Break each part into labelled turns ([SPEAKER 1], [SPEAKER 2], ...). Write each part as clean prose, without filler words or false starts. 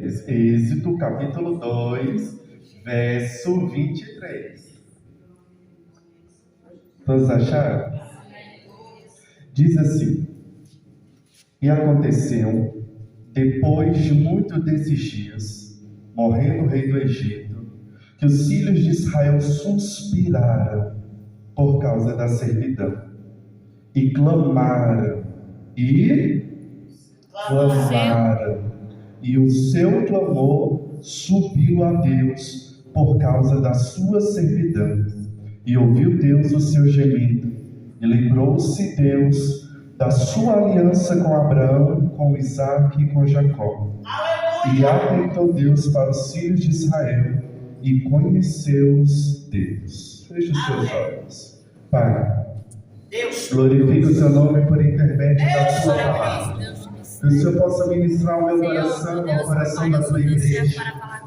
[SPEAKER 1] Êxodo capítulo 2, verso 23. Todos acharam? Diz assim: e aconteceu, depois de muito desses dias, morrendo o rei do Egito, que os filhos de Israel suspiraram por causa da servidão, e clamaram, e o seu clamor subiu a Deus por causa da sua servidão, e ouviu Deus o seu gemido, e lembrou-se Deus da sua aliança com Abraão, com Isaque e com Jacó. E atentou Deus para os filhos de Israel, e conheceu-os Deus. Feche os seus olhos. Pai, glorifica o seu nome por intermédio da sua palavra. Que o Senhor possa ministrar o meu coração, o coração da tua igreja,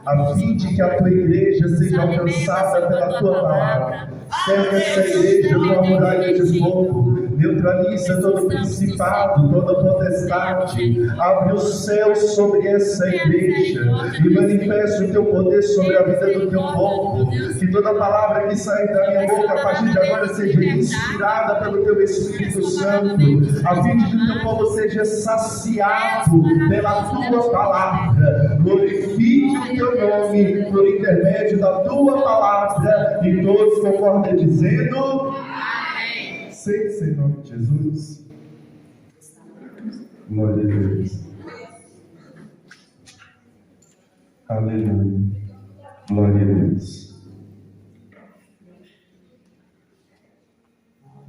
[SPEAKER 1] a fim de que a tua igreja seja alcançada pela tua palavra. Cerca essa igreja com a muralha de fogo, neutraliza todo principado, toda potestade, abre os céus sobre essa igreja e manifesta o teu poder sobre a vida do teu povo. Que toda palavra que sai da minha boca a partir de agora seja inspirada pelo teu Espírito Santo, a fim de que o teu povo seja saciado pela tua palavra. Glorifique o teu nome por intermédio da tua palavra, e todos concordam dizendo amém. Em nome de Jesus. Glória a Deus. Aleluia. Glória a Deus.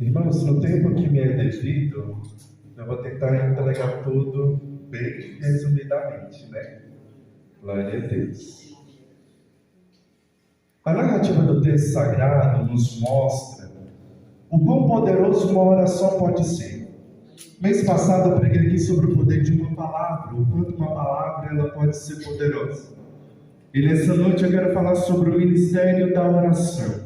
[SPEAKER 1] Irmãos, no tempo que me é devido, eu vou tentar entregar tudo bem resumidamente, né? Glória a Deus. A narrativa do texto sagrado nos mostra o quão poderoso uma oração pode ser. Mês passado eu preguei aqui sobre o poder de uma palavra, o quanto uma palavra ela pode ser poderosa. E nessa noite eu quero falar sobre o ministério da oração.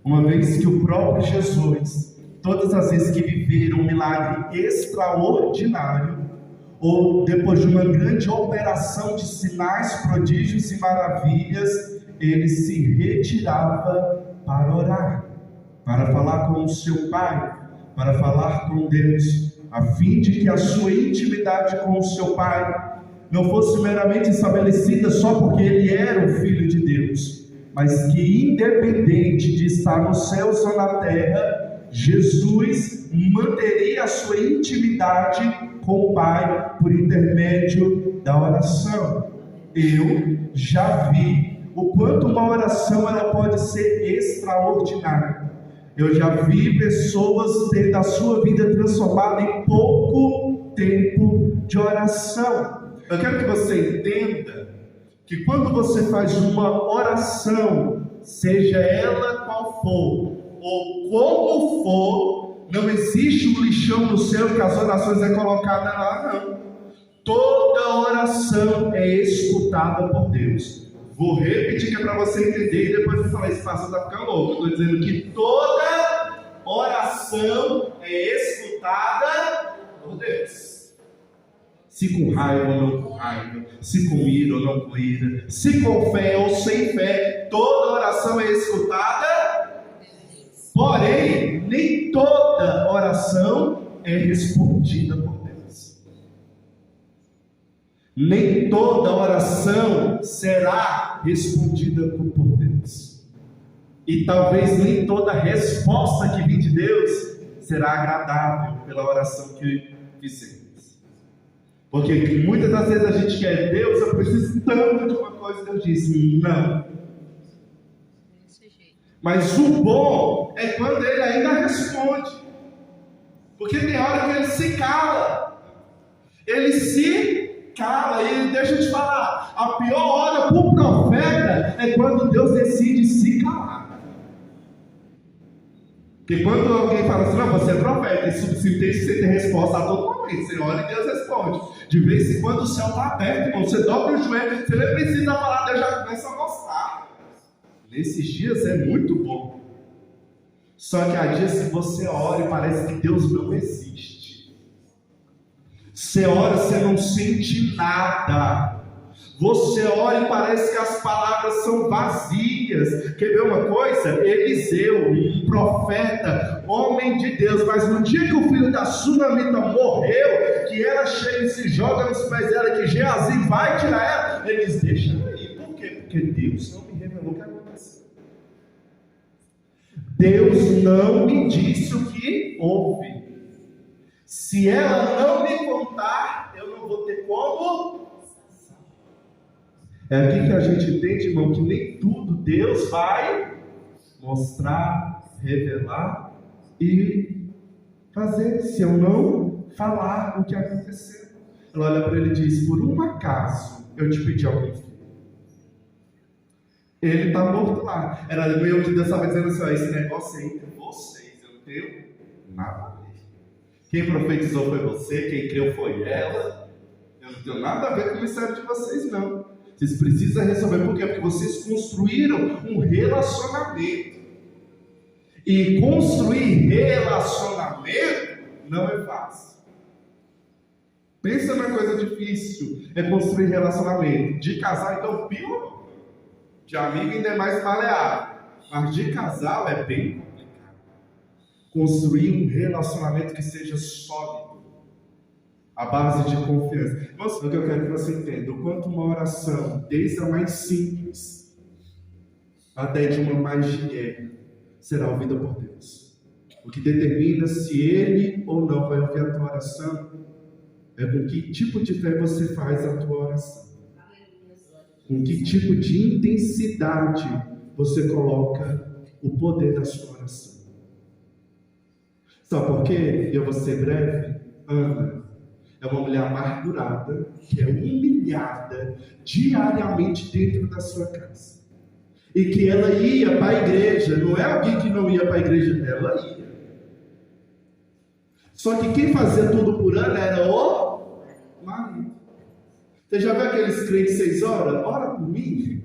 [SPEAKER 1] Uma vez que o próprio Jesus, todas as vezes que viveram um milagre extraordinário, ou depois de uma grande operação de sinais, prodígios e maravilhas, ele se retirava para orar, para falar com o seu Pai, para falar com Deus, a fim de que a sua intimidade com o seu Pai não fosse meramente estabelecida só porque ele era o Filho de Deus, mas que independente de estar nos céus ou na terra, Jesus manteria a sua intimidade com o Pai por intermédio da oração. Eu já vi o quanto uma oração ela pode ser extraordinária. Eu já vi pessoas ter da sua vida transformada em pouco tempo de oração. Eu quero que você entenda que quando você faz uma oração, seja ela qual for, ou como for, não existe um lixão no céu que as orações é colocada lá, não. Toda oração é escutada por Deus. Vou repetir que é para você entender e depois você falar, esse pastor está ficando louco. Eu estou dizendo que toda oração é escutada por Deus. Se com raiva ou não com raiva, se com ira ou não com ira, se com fé ou sem fé, toda oração é escutada. Porém, nem toda oração é respondida por Deus. Nem toda oração será respondida por Deus. E talvez nem toda resposta que vem de Deus será agradável pela oração que fizemos. Porque muitas das vezes a gente quer, Deus, eu preciso tanto de uma coisa, Deus diz, não. Mas o bom é quando ele ainda responde. Porque tem hora que ele se cala. Ele se cala, e ele deixa de falar. A pior hora para o profeta é quando Deus decide se calar. Porque quando alguém fala assim, não, você é profeta, isso subsistente, você tem resposta a todo momento. Você ora e Deus responde. De vez em quando o céu está aberto, irmão, você dobra o joelho, você nem precisa falar, Deus já começa a mostrar. Nesses dias é muito bom. Só que há dias que você ora e parece que Deus não existe. Você ora, você não sente nada. Você olha e parece que as palavras são vazias. Quer ver uma coisa? Eliseu, um profeta, homem de Deus, mas no dia que o filho da sunamita morreu, que ela chega e se joga nos pés dela, que Geazi vai tirar ela, eles deixam aí. Por quê? Porque Deus não me revelou o que aconteceu. Deus não me disse o que houve. Se ela não me contar, eu não vou ter como. É aqui que a gente entende, irmão, que nem tudo Deus vai mostrar, revelar e fazer, se eu não falar o que aconteceu. Ela olha para ele e diz: por um acaso eu te pedi algum filho. Ele está morto lá. Era eu que Deus estava dizendo assim: esse negócio aí entre vocês, eu não tenho nada a ver. Quem profetizou foi você, quem creu foi ela. Eu não tenho nada a ver com o mistério de vocês, não. Vocês precisam resolver. Por quê? Porque vocês construíram um relacionamento. E construir relacionamento não é fácil. Pensa na coisa difícil. É construir relacionamento. De casal, então, pior. De amigo ainda é mais maleável. Mas de casal é bem complicado. Construir um relacionamento que seja sólido. A base de confiança. Nossa, o que eu quero que você entenda: o quanto uma oração, desde a mais simples até de uma mais de guerra, será ouvida por Deus. O que determina se Ele ou não vai ouvir a tua oração é com que tipo de fé você faz a tua oração. Com que tipo de intensidade você coloca o poder da sua oração. Sabe por quê? Eu vou ser breve. Ana é uma mulher amargurada, que é humilhada diariamente dentro da sua casa. E que ela ia para a igreja, não é alguém que não ia para a igreja, ela ia. Só que quem fazia tudo por Ana era o marido. Você já viu aqueles crentes 6 horas? Ora por mim.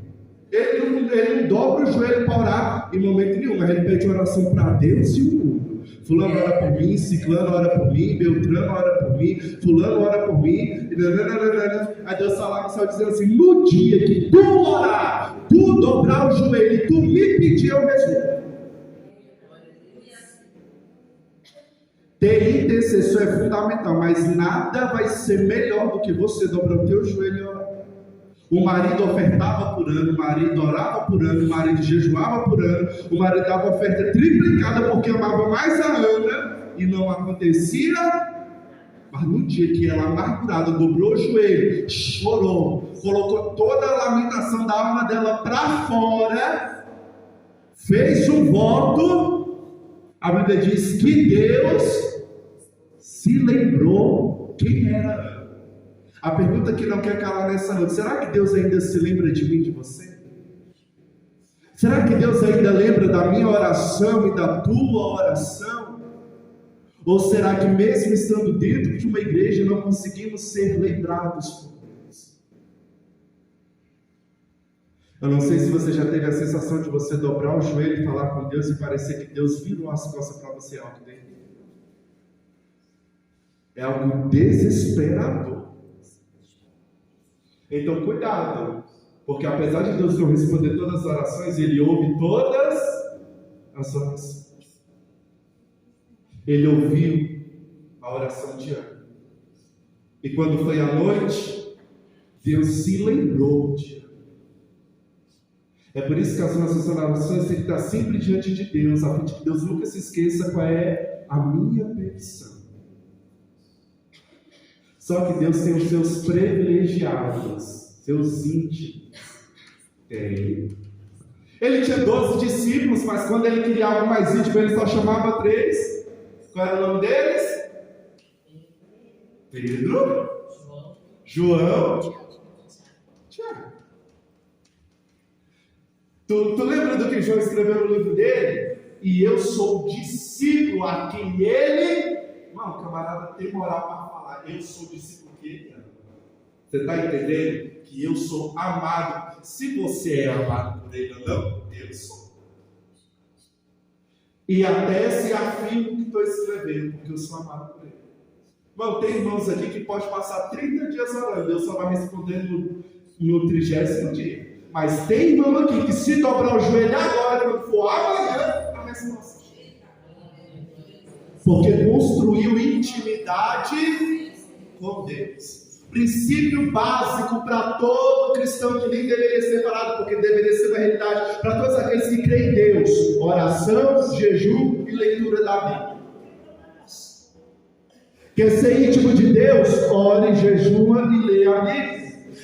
[SPEAKER 1] Ele não dobra o joelho para orar em momento nenhum, mas ele pede oração para Deus e o mundo. Fulano ora por mim, Ciclano ora por mim, Beltrano ora por mim, Fulano ora por mim. Aí Deus está lá no céu dizendo assim: no dia que tu orar, tu dobrar o joelho e tu me pedir, eu resolvo. Ter intercessão é fundamental, mas nada vai ser melhor do que você dobrar o teu joelho e orar. O marido ofertava por ano, o marido orava por ano, o marido jejuava por ano, o marido dava oferta triplicada porque amava mais a Ana e não acontecia. Mas no dia que ela, amargurada, dobrou o joelho, chorou, colocou toda a lamentação da alma dela para fora, fez um voto, a Bíblia diz que Deus se lembrou quem era Ana. A pergunta que não quer calar nessa noite: será que Deus ainda se lembra de mim, de você? Será que Deus ainda lembra da minha oração e da tua oração? Ou será que mesmo estando dentro de uma igreja não conseguimos ser lembrados por Deus? Eu não sei se você já teve a sensação de você dobrar o joelho e falar com Deus e parecer que Deus virou as costas para você. É algo desesperador. Então cuidado, porque apesar de Deus não responder todas as orações, Ele ouve todas as orações. Ele ouviu a oração de Ana. E quando foi à noite, Deus se lembrou de Ana. É por isso que as nossas orações têm que estar sempre diante de Deus, a fim de que Deus nunca se esqueça qual é a minha petição. Só que Deus tem os seus privilegiados, seus íntimos. Tem. Ele tinha 12 discípulos, mas quando ele queria algo mais íntimo, ele só chamava 3. Qual era o nome deles? Pedro, João, Tiago. Tu lembra do que João escreveu no livro dele? E eu sou discípulo a quem ele... Não, o camarada tem moral para falar. Eu sou discípulo que ele ama. Você está entendendo? Que eu sou amado. Se você é amado por ele ou não, eu sou. E até se afirmo que estou escrevendo, porque eu sou amado por ele. Bom, tem irmãos aqui que pode passar 30 dias orando, Deus só vai responder no 30º dia. Mas tem irmão aqui que se dobrar o joelho agora, quando for amanhã, a resposta. Porque construiu intimidade com Deus. Princípio básico para todo cristão que nem deveria ser falado, porque deveria ser uma realidade para todos aqueles que creem em Deus: oração, jejum e leitura da Bíblia. Quer ser íntimo de Deus? Ore, jejua e leia a Bíblia.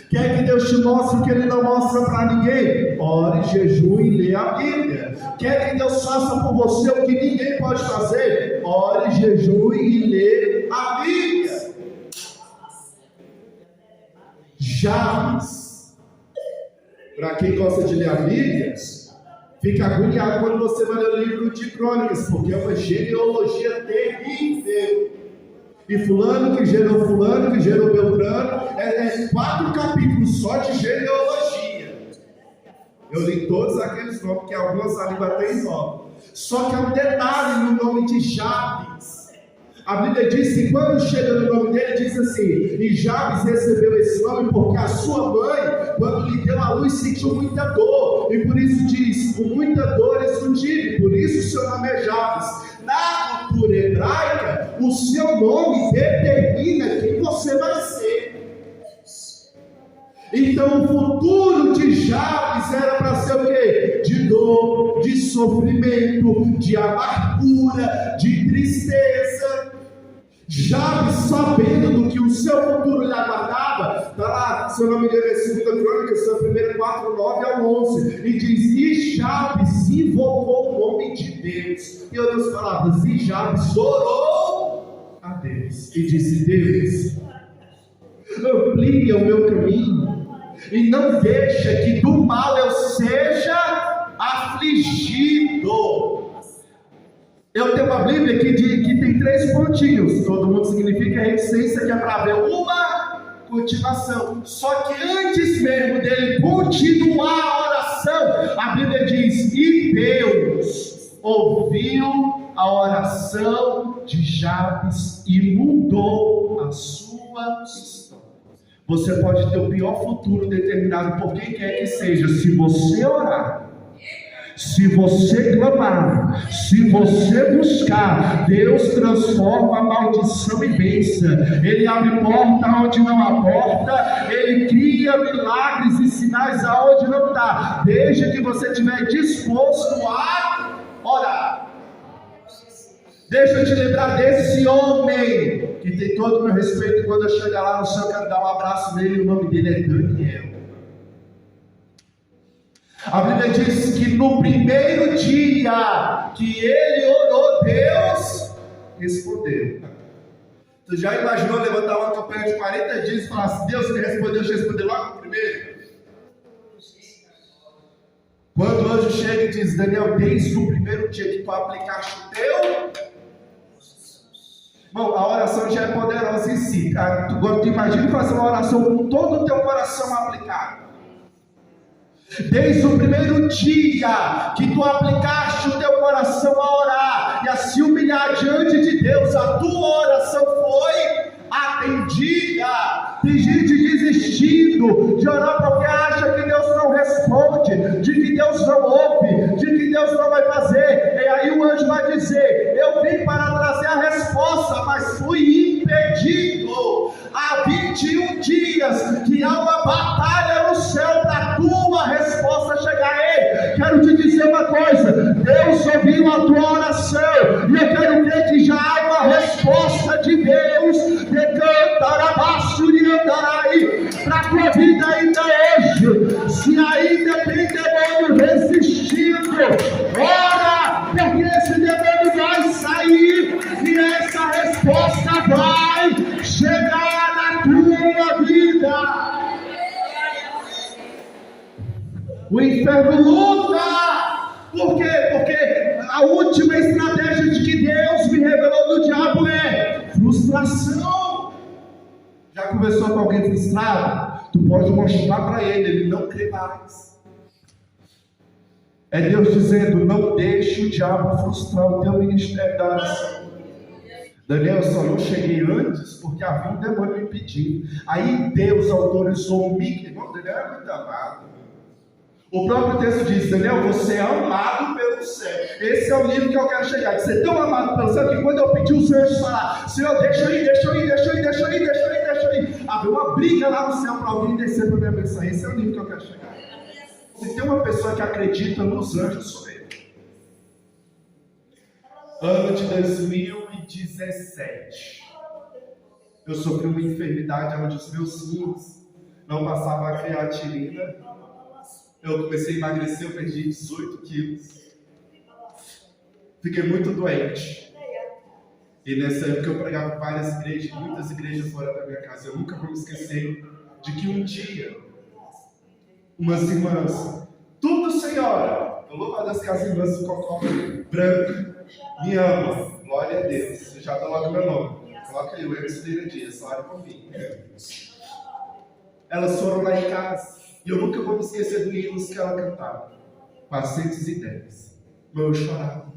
[SPEAKER 1] Quer que Deus te mostre o que Ele não mostra para ninguém? Ore, jejue e leia a Bíblia. Quer que Deus faça por você o que ninguém pode fazer? Ore, jejue e leia a Bíblia. Jabes, para quem gosta de ler a Bíblia, fica agoniado quando você vai ler o livro de Crônicas, porque é uma genealogia terrível. E fulano que gerou Beltrano, 4 capítulos só de genealogia. Eu li todos aqueles nomes, porque algumas a língua tem nome. Só que há um detalhe no nome de Jabes. A Bíblia diz que quando chega no nome dele, diz assim: e Jabes recebeu esse nome porque a sua mãe, quando lhe deu a luz, sentiu muita dor. E por isso diz: com muita dor eu tive, por isso o seu nome é Jabes. Na cultura hebraica, o seu nome determina quem você vai ser. Então o futuro de Jabes era para ser o quê? De dor, de sofrimento, de amargura, de tristeza. Jabes, sabendo do que o seu futuro lhe aguardava, está lá, se eu não me engano, é 2 Crônicas, 1 4, 9 ao 11, e diz: e Jabes invocou o nome de Deus. Em outras palavras, e Jabes orou a Deus e disse: Deus, amplia o meu caminho e não deixa que do mal eu seja afligido. Eu tenho uma Bíblia que tem 3 pontinhos. Todo mundo significa reticência, que é para ver uma continuação. Só que antes mesmo dele continuar a oração, a Bíblia diz: e Deus ouviu a oração de Jabes e mudou a sua história. Você pode ter o pior futuro determinado por quem quer que seja. Se você orar, se você clamar, se você buscar, Deus transforma a maldição em bênção. Ele abre porta onde não há porta, Ele cria milagres e sinais aonde não está, desde que você estiver disposto a orar. Deixa eu te lembrar desse homem, que tem todo o meu respeito. Quando eu chegar lá no céu, eu quero dar um abraço nele. O nome dele é Daniel. A Bíblia diz que no primeiro dia que ele orou, Deus respondeu. Tu já imaginou levantar uma campanha de 40 dias e falar assim: Deus me respondeu, deixa eu responder logo no primeiro? Quando o anjo chega e diz: Daniel, desde o primeiro dia que tu aplicaste o teu... Bom, a oração já é poderosa em si. Tu imagina fazer uma oração com todo o teu coração aplicado. Desde o primeiro dia que tu aplicaste o teu coração a orar e a se humilhar diante de Deus, a tua oração foi atendida. Tem gente desistindo de orar porque acha que Deus não responde, de que Deus não ouve, de que Deus não vai fazer. E aí o anjo vai dizer: eu vim para trazer a resposta, mas fui impedido. Há 21 dias que há uma batalha no céu para a tua resposta chegar a Ele. Quero te dizer uma coisa: Deus ouviu a tua oração, e eu quero crer que já há uma resposta de Deus de cantar abaixo e andar aí para a tua vida ainda hoje. Se ainda tem demônio resistindo, ora, porque esse demônio vai sair e essa resposta vai chegar na tua vida. O inferno luta. Por quê? Porque a última estratégia de que Deus me revelou do diabo é frustração. Já conversou com alguém frustrado? Tu pode mostrar para ele não crê mais. É Deus dizendo: não deixe o diabo frustrar o teu ministério da oração. Daniel, só não cheguei antes porque havia um demônio me impedindo. Aí Deus autorizou Miqueias. Irmão, Daniel é muito amado. O próprio texto diz: Daniel, você é amado pelo céu. Esse é o nível que eu quero chegar. De ser tão amado pelo céu que quando eu pedi os anjos falar: Senhor, deixa eu ir, deixa eu ir, deixa eu ir, deixa eu ir, deixa eu ir, deixa eu ir. Havia uma briga lá no céu para alguém descer para me abençoar. Esse é o nível que eu quero chegar. Se tem uma pessoa que acredita nos anjos, sou eu. Ano de 2017. Eu sofri uma enfermidade onde os meus rins não passavam a creatinina. Eu comecei a emagrecer, eu perdi 18 quilos. Fiquei muito doente. E nessa época eu pregava em várias igrejas, muitas igrejas fora da minha casa. Eu nunca vou me esquecer de que um dia, umas irmãs, tudo senhora, eu louvo a Deus que as irmãs do Cocó Branco me amam, glória a Deus. Eu já dou logo meu nome. Coloca aí o Emerson Dias, ora por mim. Elas foram lá em casa. E eu nunca vou me esquecer do hino que ela cantava. Pacientes e débeis. Eu chorava.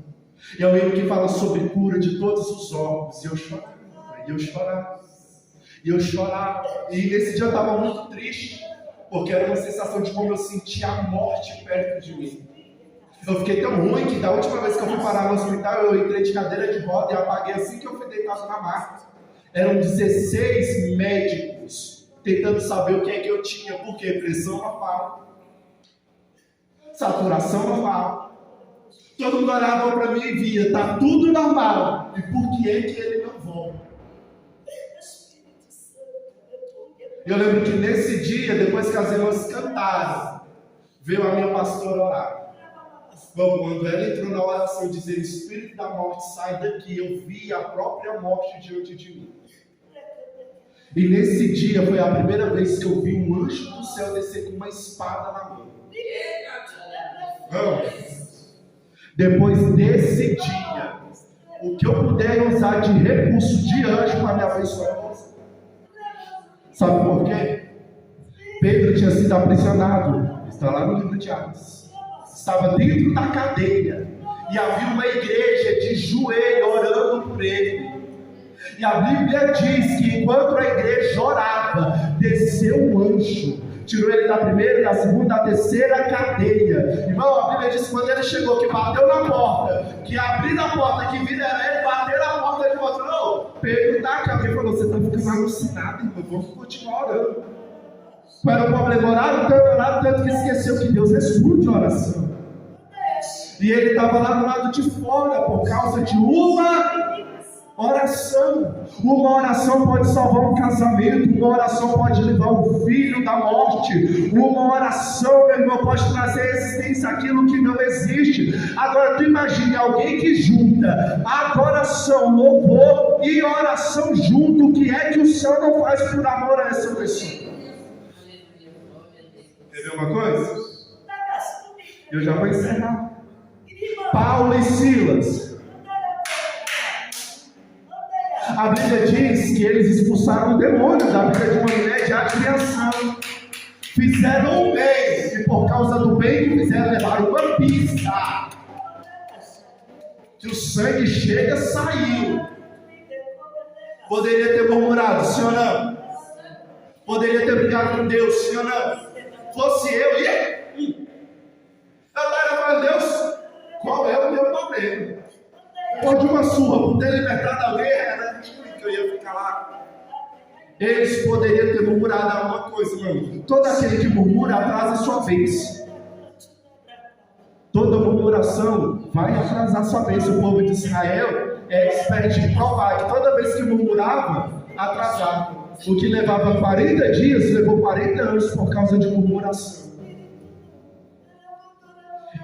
[SPEAKER 1] E é um hino que fala sobre cura de todos os órgãos. E eu chorava. E eu chorava. E eu chorava. E nesse dia eu estava muito triste. Porque era uma sensação de como eu sentia a morte perto de mim. Eu fiquei tão ruim que da última vez que eu fui parar no hospital, eu entrei de cadeira de roda e apaguei assim que eu fui deitado na maca. Eram 16 médicos tentando saber o que é que eu tinha, porque pressão normal, saturação normal. Todo mundo olhava para mim e via, está tudo normal. E por que é que ele não volta? Eu lembro que nesse dia, depois que as irmãs cantaram, veio a minha pastora orar. Quando ela entrou na oração, dizer: Espírito da morte, sai daqui. Eu vi a própria morte diante de mim. E nesse dia foi a primeira vez que eu vi um anjo do céu descer com uma espada na mão. Não. Depois desse dia, o que eu puder usar de recurso de anjo para me abençoar. Sabe por quê? Pedro tinha sido aprisionado. Está lá no livro de Atos. Estava dentro da cadeia. E havia uma igreja de joelho orando por ele. E a Bíblia diz que enquanto a igreja orava, desceu um anjo, tirou ele da primeira, da segunda, da terceira cadeia. Irmão, a Bíblia diz que quando ele chegou, que bateu na porta, que abriu a porta, que vira ele, bateu na porta de volta. Não, Pedro está aqui. Alguém falou: você está ficando alucinado, irmão, vamos continuar orando. Qual era o problema? Oraram tanto que esqueceu que Deus responde a oração. E ele estava lá do lado de fora por causa de uma oração. Uma oração pode salvar um casamento. Uma oração pode levar um filho da morte. Uma oração, meu irmão, pode trazer à existência aquilo que não existe. Agora tu imagine alguém que junta adoração, louvor e oração junto. O que é que o céu não faz por amor a essa pessoa? Entendeu uma coisa? Eu já vou encerrar. Paulo e Silas, a Bíblia diz que eles expulsaram o demônio da vida de uma mulher de criação. Fizeram o bem, e por causa do bem que fizeram, levaram uma pista. Que o sangue chega, saiu. Poderia ter murmurado, sim ou não? Poderia ter brigado com Deus, sim ou não? Fosse eu, ia. Eu estava falando: Deus, qual é o meu problema? Pode uma surra, por ter libertado alguém, era que eu ia ficar lá. Eles poderiam ter murmurado alguma coisa, mano. Todo aquele que murmura atrasa a sua vez. Toda murmuração vai atrasar a sua vez. O povo de Israel é expert em provar que toda vez que murmurava, atrasava. O que levava 40 dias, levou 40 anos por causa de murmuração.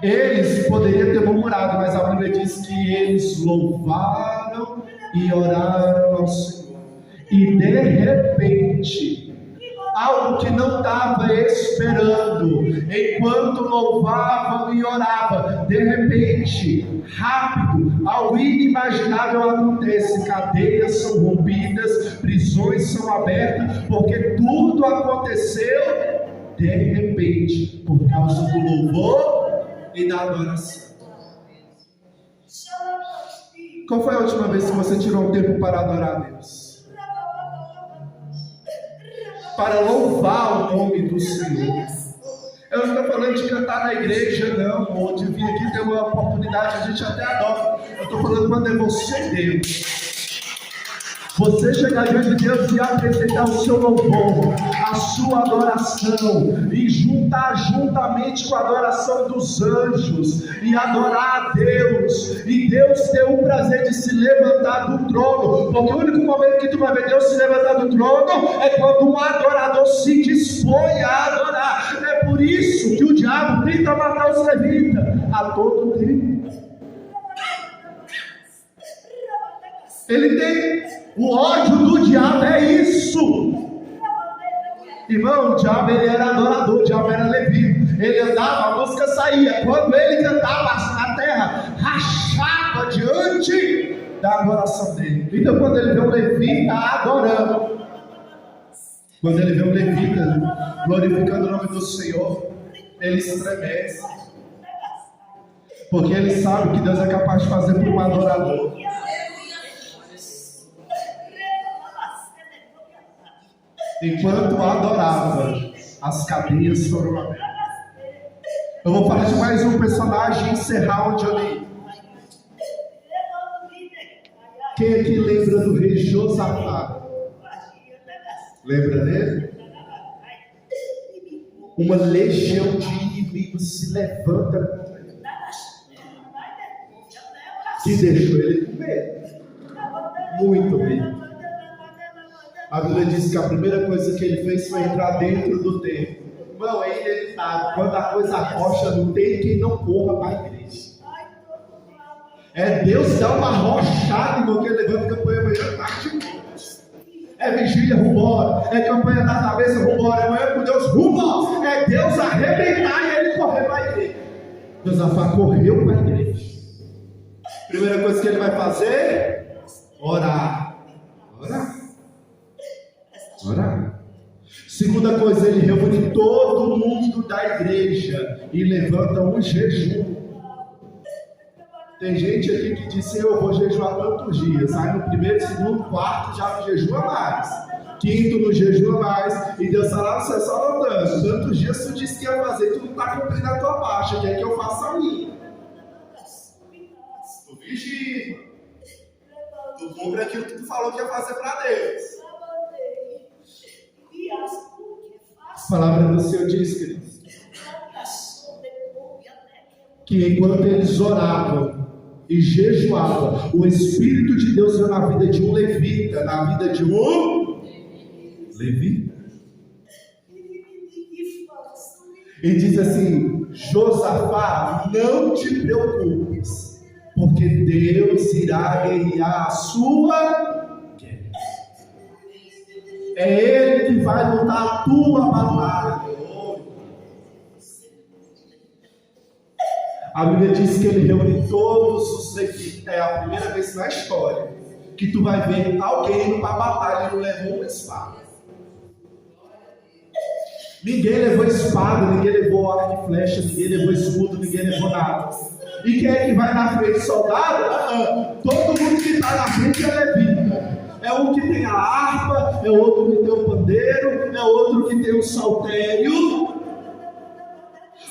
[SPEAKER 1] Eles poderiam ter murmurado, mas a Bíblia diz que eles louvaram e oraram ao Senhor. E de repente, algo que não estava esperando, enquanto louvavam e oravam, de repente, rápido, algo inimaginável acontece. Cadeias são rompidas, prisões são abertas, porque tudo aconteceu de repente, por causa do louvor e da adoração. Qual foi a última vez que você tirou um tempo para adorar a Deus? Para louvar o nome do Senhor. Eu não estou falando de cantar na igreja, não, ou de vir aqui ter uma oportunidade, a gente até adora. Eu estou falando quando é você, Deus. Você chegar diante de Deus e apresentar o seu louvor, a sua adoração, e juntar juntamente com a adoração dos anjos, e adorar a Deus, e Deus ter o prazer de se levantar do trono, porque o único momento que tu vai ver Deus se levantar do trono é quando um adorador se dispõe a adorar. É por isso que o diabo tenta matar os levitas a todo tempo. Ele tem o ódio do diabo, é isso. Irmão, o diabo ele era adorador, o diabo era levita. Ele andava, a música saía. Quando ele cantava, a terra rachava diante da adoração dele. Então quando ele vê um levita adorando, quando ele vê um levita glorificando o nome do Senhor, ele estremece. Porque ele sabe o que Deus é capaz de fazer por um adorador. Enquanto adorava, as cadeias foram abertas. Eu vou falar de mais um personagem e encerrar onde eu li. Quem aqui lembra do rei Josafá? Lembra dele? Uma legião de inimigos se levanta contra ele, que deixou ele com medo, muito medo. A Bíblia diz que a primeira coisa que ele fez foi entrar dentro do templo. Irmão, é inevitável. Quando a coisa rocha, não tem quem não corra para a igreja. É Deus dar uma rochada, irmão, que ele levanta campanha amanhã, tarde. É vigília, vambora. É campanha da cabeça, vambora. É manhã com Deus, vambora. É Deus arrebentar e ele correr para a igreja. Josafá correu para a igreja. Primeira coisa que ele vai fazer: orar. Orar. Orar. Segunda coisa, ele reúne todo mundo da igreja e levanta um jejum. Tem gente aqui que disse: eu vou jejuar tantos dias. Aí no primeiro, segundo, quarto já não jejua mais. Quinto não jejua mais. E Deus está lá no céu só notando. Tantos dias tu disse que ia fazer, tu não está cumprindo a tua parte. Quer que eu faça a minha? Tu vigia. Tu cumpre aquilo que tu falou que ia fazer para Deus. A palavra do Senhor diz, queridos, que enquanto eles oravam e jejuavam, o Espírito de Deus veio na vida de um levita, na vida de um levita. E diz assim: Josafá, não te preocupes, porque Deus irá guerrear a sua. É Ele que vai lutar a tua batalha. A Bíblia diz que Ele reúne todos os levitas. É a primeira vez na história que tu vai ver alguém indo para a batalha e não levou uma espada. Ninguém levou espada, ninguém levou arco e flecha, ninguém levou escudo, ninguém levou nada. E quem é que vai na frente? Soldado? Todo mundo que está na frente é levita. É um que tem a harpa, é outro que tem o pandeiro, é outro que tem o saltério.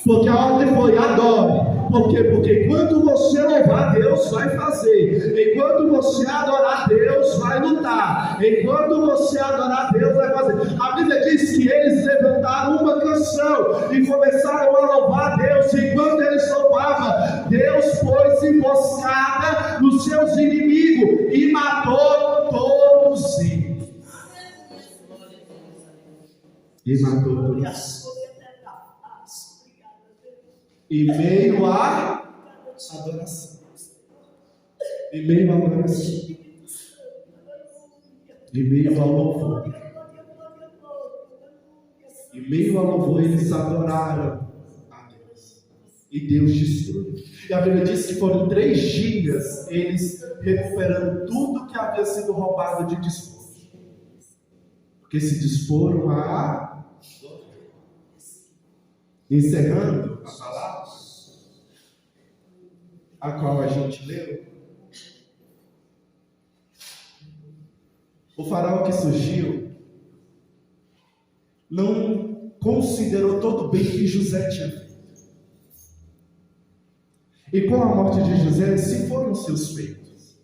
[SPEAKER 1] Porque a ordem foi: adore. Por quê? Porque enquanto você louvar, Deus vai fazer. Enquanto você adorar, Deus vai lutar. Enquanto você adorar, Deus vai fazer. A Bíblia diz que eles levantaram uma canção e começaram a louvar a Deus. Enquanto eles louvavam, Deus pôs emboscada nos seus inimigos e matou todos eles. E matou todos eles. Em meio à adoração. Em meio à adoração. Em meio ao louvor. Em meio ao louvor, eles adoraram a Deus. E Deus destruiu. E a Bíblia diz que foram 3 dias eles recuperando tudo que havia sido roubado de dispor. Porque se disporam a. Encerrando a palavra, a qual a gente leu,
[SPEAKER 2] O faraó que surgiu não considerou todo o bem que José tinha feito. E com a morte de José se foram seus feitos.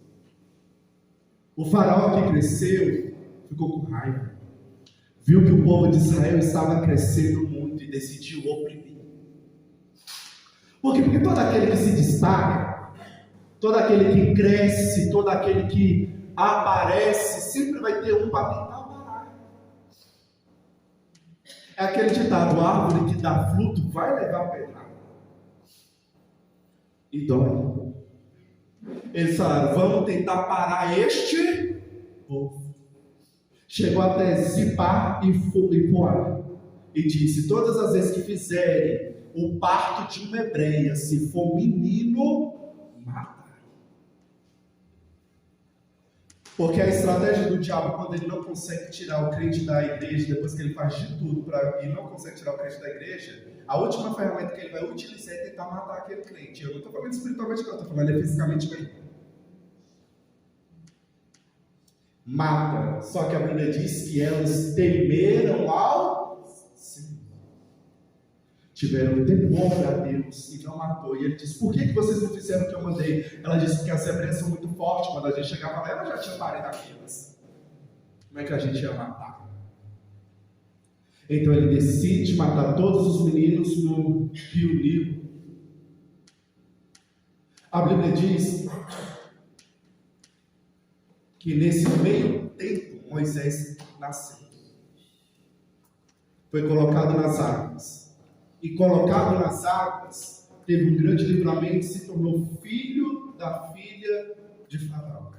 [SPEAKER 2] O faraó que cresceu ficou com raiva. Viu que o povo de Israel estava crescendo muito e decidiu oprimir. Por quê? Porque todo aquele que se destaca, todo aquele que cresce, todo aquele que aparece, sempre vai ter um para tentar parar. É aquele ditado: a árvore que dá fruto vai levar pedrada. E dói. Eles falaram: vamos tentar parar este povo. Chegou até Zipar e Poá e disse: todas as vezes que fizerem o parto de uma hebreia, se for menino, mata. Porque a estratégia do diabo, quando ele não consegue tirar o crente da igreja, depois que ele faz de tudo e não consegue tirar o crente da igreja, a última ferramenta que ele vai utilizar é tentar matar aquele crente. Eu não estou falando espiritualmente, não, estou falando fisicamente bem. Mata. Só que a Bíblia diz que elas temeram ao Senhor. Tiveram temor a Deus e não matou. E ele disse: por que vocês não fizeram o que eu mandei? Ela disse que as hebreias são muito fortes. Quando a gente chegava lá, ela já tinha parido aquelas. Como é que a gente ia matar? Então ele decide matar todos os meninos no rio Nilo. A Bíblia diz que nesse meio tempo Moisés nasceu. Foi colocado nas águas. E colocado nas águas, teve um grande livramento e se tornou filho da filha de Faraó.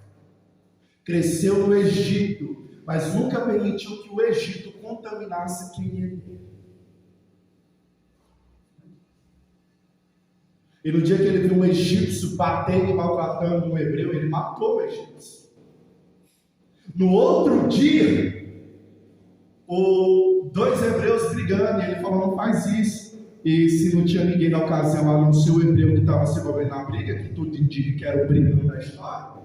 [SPEAKER 2] Cresceu no Egito, mas nunca permitiu que o Egito contaminasse quem ele era. E no dia que ele viu um egípcio batendo e maltratando um hebreu, ele matou o egípcio. No outro dia, dois hebreus brigando, e ele falou: não faz isso. E se não tinha ninguém na ocasião, a não ser o hebreu que estava se envolvendo na briga, que tudo indica que era o brigão da história,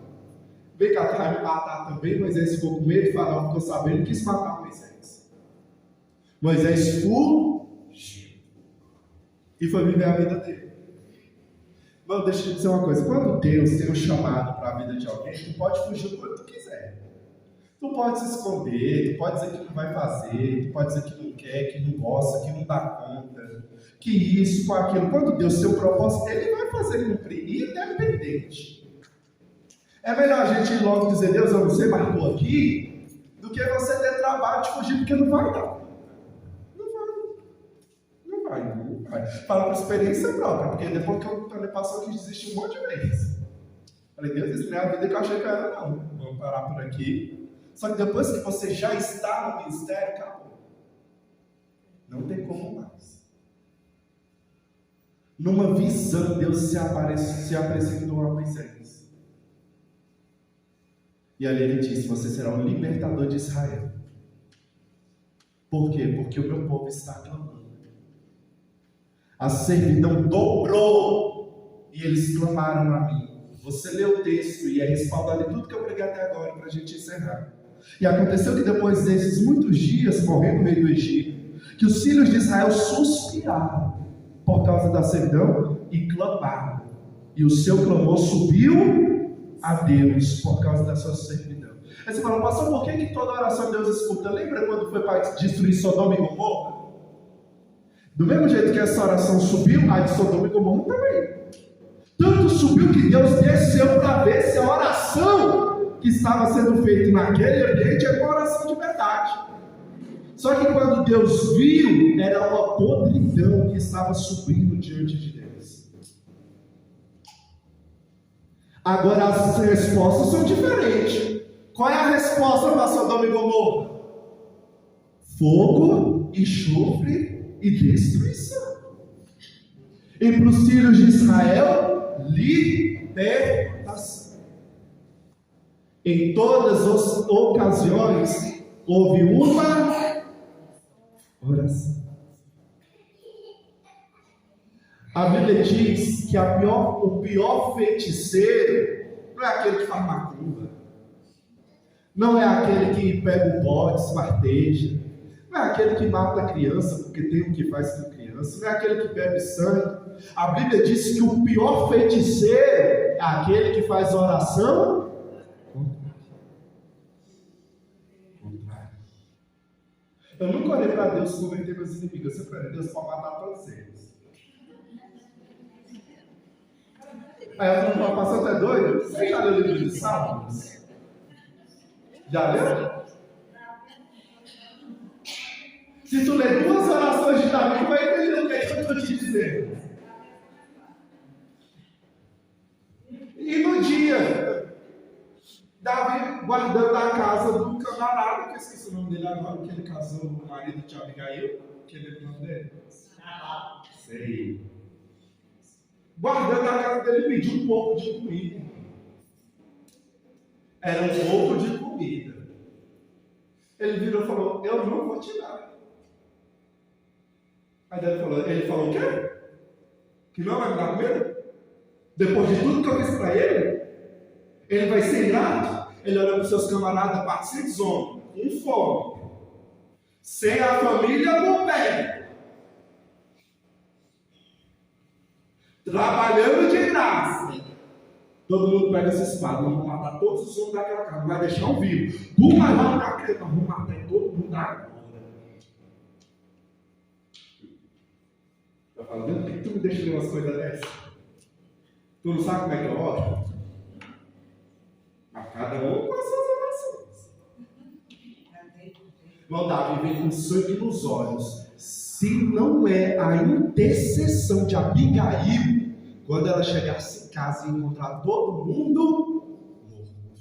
[SPEAKER 2] veio cá atrás me matar também. Moisés ficou com medo, Faraó ficou sabendo e quis matar Moisés. Moisés fugiu e foi viver a vida dele. Mas deixa eu dizer uma coisa: quando Deus tem um chamado para a vida de alguém, tu pode fugir quando tu quiser. Tu pode se esconder, tu pode dizer que não vai fazer, tu pode dizer que não quer, que não gosta, que não dá conta, que isso, com aquilo. Quando Deus tem um propósito, Ele vai fazer cumprir, independente. É melhor a gente ir logo dizer: Deus, eu não sei, mas estou aqui, do que você ter trabalho de fugir, porque não vai dar. Não vai. Fala por experiência própria, porque depois que eu também passou aqui, desisti um monte de vezes. Falei: Deus, isso não é a vida que eu achei que era, não. Vamos parar por aqui. Só que depois que você já está no ministério, acabou. Não tem como mais. Numa visão, Deus se apresentou a Moisés. E ali ele disse: você será o libertador de Israel. Por quê? Porque o meu povo está clamando. A servidão dobrou e eles clamaram a mim. Você lê o texto e é respaldado em tudo que eu preguei até agora para a gente encerrar. E aconteceu que depois desses muitos dias, morrendo o rei do Egito, que os filhos de Israel suspiraram por causa da servidão e clamaram. E o seu clamor subiu a Deus por causa da sua servidão. Aí você fala: pastor, por que toda oração Deus escuta? Lembra quando foi para destruir Sodoma e Gomorra? Do mesmo jeito que essa oração subiu, a de Sodoma e Gomorra também. Tanto subiu que Deus desceu para ver se a oração que estava sendo feito naquele ambiente era uma oração de verdade. Só que quando Deus viu, era uma podridão que estava subindo diante de Deus. Agora as respostas são diferentes. Qual é a resposta para Sodoma e Gomorra? Fogo, enxofre e destruição. E para os filhos de Israel, libertação. Em todas as ocasiões, houve uma oração. A Bíblia diz que o pior feiticeiro não é aquele que faz macumba, Não é aquele que pega o bote, esparteja. Não é aquele que mata a criança porque tem o que faz com criança. Não é aquele que bebe sangue. A Bíblia diz que o pior feiticeiro é aquele que faz oração contrária. Eu nunca orei para Deus converter meus inimigos. Eu sempre orei, Deus pode matar todos eles. Aí eu falo, pastor, você é doido? Você já leu o livro de Salmos? Já leu? Se tu ler 2 orações de Davi, tu vai entender o que eu estou te dizendo. E no dia, Davi guardando a casa do camarada, que eu esqueci o nome dele agora, que ele casou com o marido de Abigail, que ele é o nome dele? Sei. Guardando a casa dele, pediu um pouco de comida. Era um pouco de comida. Ele virou e falou, eu não vou te dar. Aí ele falou o quê? Que não vai me dar comida? Depois de tudo que eu fiz para ele vai ser ingrato? Ele olha para os seus camaradas, 400 homens, com fome, sem a família por perto, trabalhando de graça. Todo mundo pega essa espada, nós vamos matar todos os homens daquela casa, não vai deixar um vivo. Tu vai matar aquele, nós vamos matar todo mundo agora. Eu falo, Deus, por que tu me deixa ler umas coisas dessas? Tu não sabe como é que eu oro? A cada um com as suas orações. Irmão Davi vem com sangue nos olhos. Se não é a intercessão de Abigail, quando ela chegasse em casa e encontrar todo mundo morto.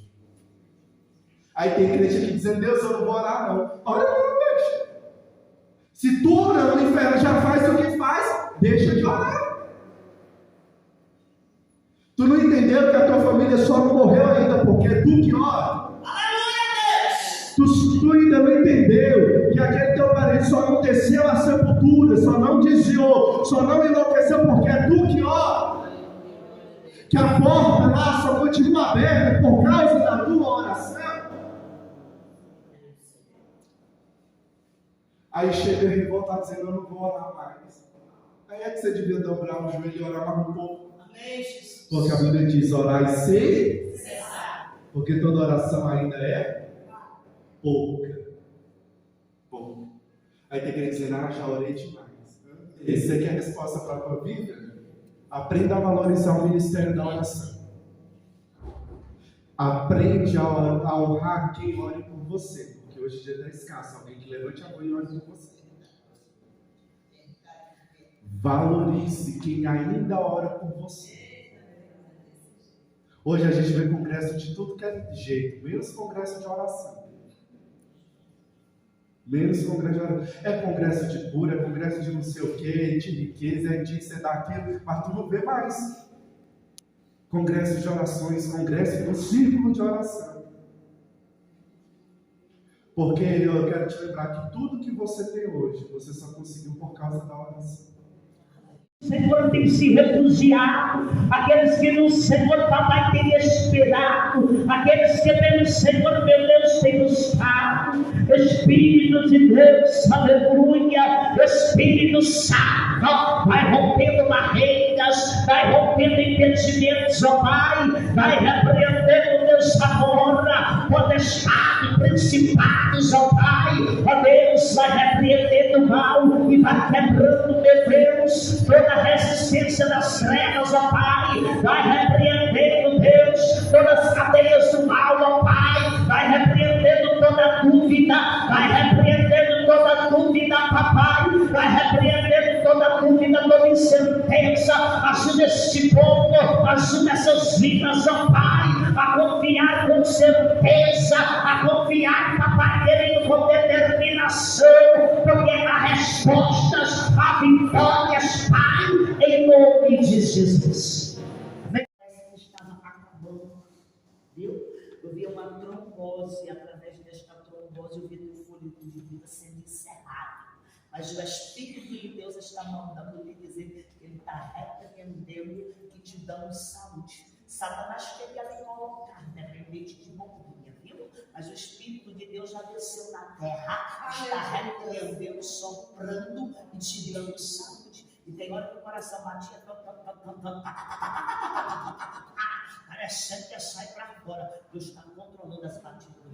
[SPEAKER 2] Aí tem crente aqui dizendo, Deus, eu não vou orar não. Ora não, deixa. Se tu orando, o inferno já faz o que faz, deixa de orar. Tu não entendeu que a tua família só não morreu ainda porque é tu que ora? Tu ainda não entendeu que aquele teu parente só não desceu a sepultura, só não desviou, só não enlouqueceu porque é tu que ora? Que a porta lá só continua aberta por causa da tua oração? Aí chega revoltado dizendo, eu não vou orar mais. Aí é que você devia dobrar o joelho e orar mais um pouco. Porque a Bíblia diz, orai sem cessar. Porque toda oração ainda é pouca. Pouca. Aí tem que dizer, já orei demais. Essa aqui é a resposta para a tua vida. Aprenda a valorizar o ministério da oração. Aprende a honrar quem ore por você. Porque hoje em dia está escasso. Alguém que levante a mão e ore por você. Valorize quem ainda ora por você. Hoje a gente vê congresso de tudo que é jeito, menos congresso de oração. Menos congresso de oração. É congresso de cura, é congresso de não sei o que, de riqueza, é de você dar aquilo, mas tu não vê mais. Congresso de orações, congresso no círculo de oração. Porque eu quero te lembrar que tudo que você tem hoje, você só conseguiu por causa da oração.
[SPEAKER 3] O Senhor tem se refugiado, aqueles que no Senhor papai tem esperado, aqueles que pelo Senhor meu Deus tem buscado. Espírito de Deus, aleluia, Espírito Santo, vai rompendo barreiras, vai rompendo impedimentos, ó Pai, vai repreendendo Deus agora, potestade, principados, ó Pai, ó Deus, vai repreendendo o mal e vai quebrando, meu Deus, toda a resistência das trevas, ó Pai, vai repreendendo, Deus, todas as cadeias do mal, ó Pai, vai repreendendo toda dúvida, vai repreendendo toda dúvida, papai, vai repreendendo toda dúvida, toda incerteza. Ajuda este povo, ajuda essas vidas, ó Pai, a confiar com certeza, a confiar, papai, querendo com determinação, porque há respostas, há vitórias, Pai, em nome de Jesus. Estava acabando, viu? Eu vi uma trombose, através desta trombose eu vi o fôlego de vida sendo encerrado. Mas o Espírito de Deus está mandando lhe dizer que ele está repreendendo que te damos saúde. Satanás queria lhe colocar, independente de bombinha, viu? Mas o Espírito já desceu na terra, está repreendendo, soprando e te dando saúde. E tem hora que o coração batia, parece que sai para fora. Deus está controlando as batidas